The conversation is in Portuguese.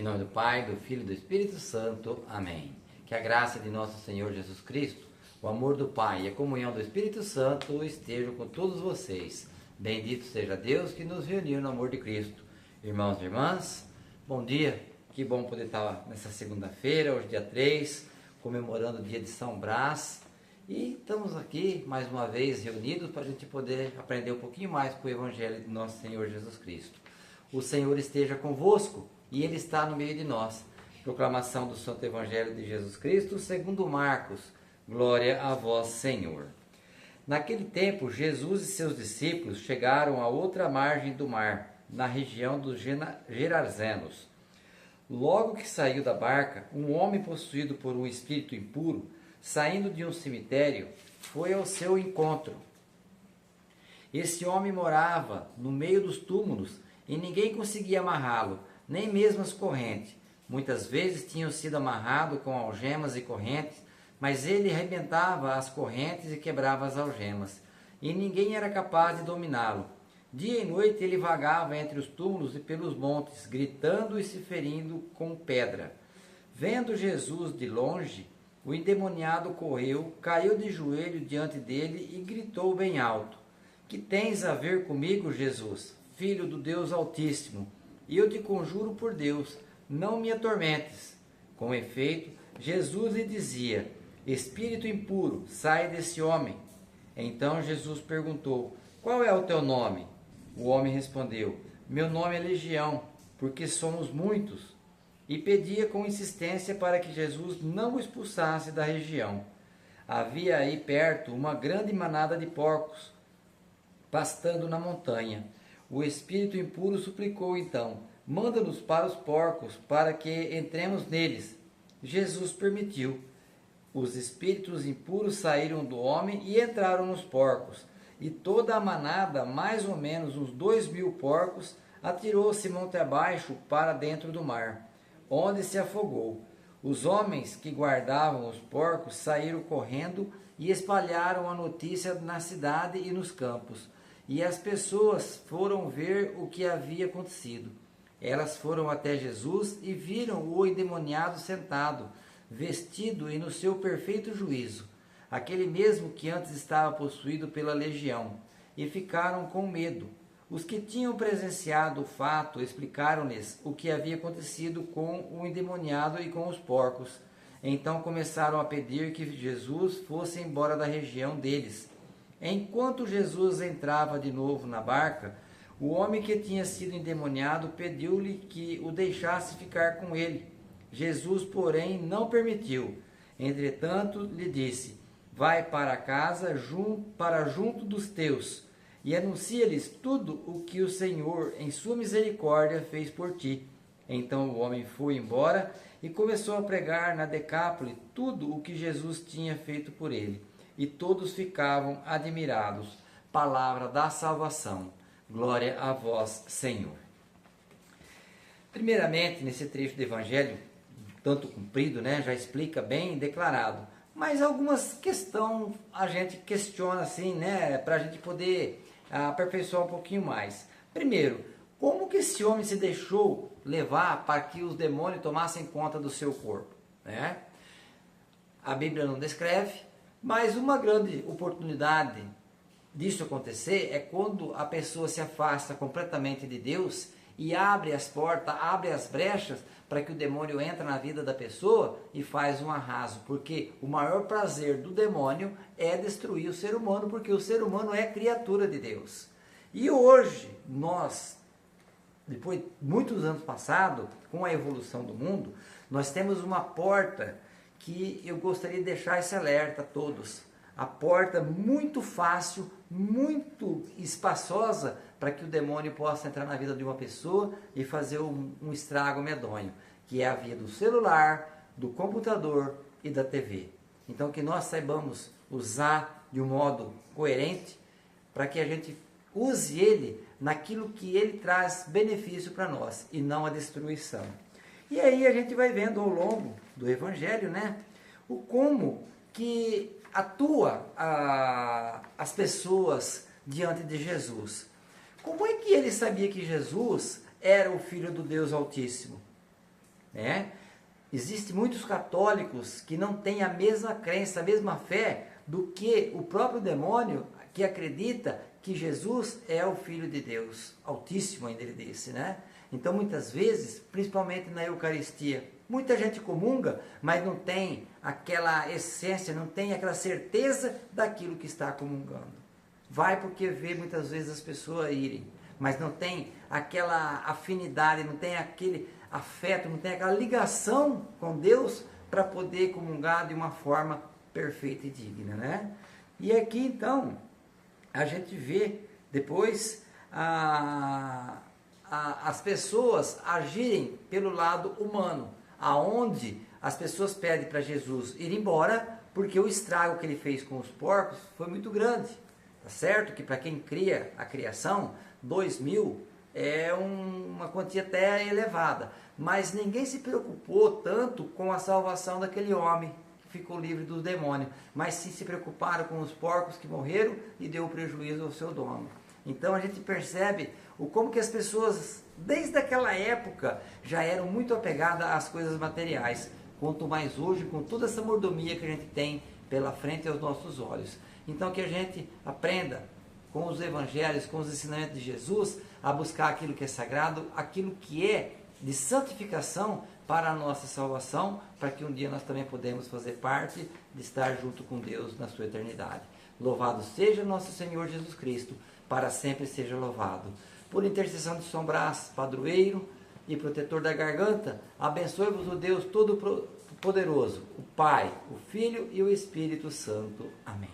Em nome do Pai, do Filho e do Espírito Santo. Amém. Que a graça de nosso Senhor Jesus Cristo, o amor do Pai e a comunhão do Espírito Santo estejam com todos vocês. Bendito seja Deus que nos reuniu no amor de Cristo. Irmãos e irmãs, bom dia. Que bom poder estar nessa segunda-feira, hoje dia 3, comemorando o dia de São Brás. E estamos aqui mais uma vez reunidos para a gente poder aprender um pouquinho mais com o Evangelho de nosso Senhor Jesus Cristo. O Senhor esteja convosco e Ele está no meio de nós. Proclamação do Santo Evangelho de Jesus Cristo segundo Marcos. Glória a vós, Senhor. Naquele tempo, Jesus e seus discípulos chegaram à outra margem do mar, na região dos Gerarzenos. Logo que saiu da barca, um homem possuído por um espírito impuro, saindo de um cemitério, foi ao seu encontro. Esse homem morava no meio dos túmulos e ninguém conseguia amarrá-lo, nem mesmo as correntes. Muitas vezes tinham sido amarrados com algemas e correntes, mas ele arrebentava as correntes e quebrava as algemas, e ninguém era capaz de dominá-lo. Dia e noite ele vagava entre os túmulos e pelos montes, gritando e se ferindo com pedra. Vendo Jesus de longe, o endemoniado correu, caiu de joelho diante dele e gritou bem alto: Que tens a ver comigo, Jesus, Filho do Deus Altíssimo? E eu te conjuro por Deus, não me atormentes. Com efeito, Jesus lhe dizia: Espírito impuro, sai desse homem. Então Jesus perguntou: Qual é o teu nome? O homem respondeu: Meu nome é Legião, porque somos muitos. E pedia com insistência para que Jesus não o expulsasse da região. Havia aí perto uma grande manada de porcos, pastando na montanha. O espírito impuro suplicou então: Manda-nos para os porcos, para que entremos neles. Jesus permitiu. Os espíritos impuros saíram do homem e entraram nos porcos. E toda a manada, mais ou menos uns 2.000 porcos, atirou-se monte abaixo para dentro do mar, onde se afogou. Os homens que guardavam os porcos saíram correndo e espalharam a notícia na cidade e nos campos. E as pessoas foram ver o que havia acontecido. Elas foram até Jesus e viram o endemoniado sentado, vestido e no seu perfeito juízo, aquele mesmo que antes estava possuído pela legião, e ficaram com medo. Os que tinham presenciado o fato explicaram-lhes o que havia acontecido com o endemoniado e com os porcos. Então começaram a pedir que Jesus fosse embora da região deles. Enquanto Jesus entrava de novo na barca, o homem que tinha sido endemoniado pediu-lhe que o deixasse ficar com ele. Jesus, porém, não permitiu. Entretanto, lhe disse: Vai para casa, junto dos teus, e anuncia-lhes tudo o que o Senhor, em sua misericórdia, fez por ti. Então o homem foi embora e começou a pregar na Decápole tudo o que Jesus tinha feito por ele. E todos ficavam admirados. Palavra da salvação. Glória a vós, Senhor. Primeiramente, nesse trecho do Evangelho, tanto comprido, já explica bem declarado. Mas algumas questões a gente questiona assim, para a gente poder aperfeiçoar um pouquinho mais. Primeiro, como que esse homem se deixou levar para que os demônios tomassem conta do seu corpo? A Bíblia não descreve, mas uma grande oportunidade disso acontecer é quando a pessoa se afasta completamente de Deus e abre as portas, abre as brechas para que o demônio entre na vida da pessoa e faz um arraso, porque o maior prazer do demônio é destruir o ser humano, porque o ser humano é criatura de Deus. E hoje, nós, depois de muitos anos passados, com a evolução do mundo, nós temos uma porta que eu gostaria de deixar esse alerta a todos. A porta muito fácil, muito espaçosa, para que o demônio possa entrar na vida de uma pessoa e fazer um estrago medonho, que é a via do celular, do computador e da TV. Então que nós saibamos usar de um modo coerente, para que a gente use ele naquilo que ele traz benefício para nós, e não a destruição. E aí a gente vai vendo ao longo do Evangelho, o como que atua as pessoas diante de Jesus. Como é que ele sabia que Jesus era o Filho do Deus Altíssimo? né? Existem muitos católicos que não têm a mesma crença, a mesma fé do que o próprio demônio, que acredita que Jesus é o Filho de Deus, Altíssimo ainda ele disse, né? Então muitas vezes, principalmente na Eucaristia, muita gente comunga, mas não tem aquela essência, não tem aquela certeza daquilo que está comungando. Vai porque vê muitas vezes as pessoas irem, mas não tem aquela afinidade, não tem aquele afeto, não tem aquela ligação com Deus para poder comungar de uma forma perfeita e digna, né? E aqui então a gente vê depois as pessoas agirem pelo lado humano, aonde as pessoas pedem para Jesus ir embora, porque o estrago que ele fez com os porcos foi muito grande. Tá certo que para quem cria a criação, 2.000 é uma quantia até elevada, mas ninguém se preocupou tanto com a salvação daquele homem que ficou livre do demônio, mas sim se preocuparam com os porcos que morreram e deu prejuízo ao seu dono. Então a gente percebe como que as pessoas, desde aquela época, já eram muito apegadas às coisas materiais, quanto mais hoje, com toda essa mordomia que a gente tem pela frente aos nossos olhos. Então que a gente aprenda com os evangelhos, com os ensinamentos de Jesus, a buscar aquilo que é sagrado, aquilo que é de santificação para a nossa salvação, para que um dia nós também podemos fazer parte de estar junto com Deus na sua eternidade. Louvado seja nosso Senhor Jesus Cristo, para sempre seja louvado. Por intercessão de São Brás, padroeiro e protetor da garganta, abençoe-vos o Deus Todo-Poderoso, o Pai, o Filho e o Espírito Santo. Amém.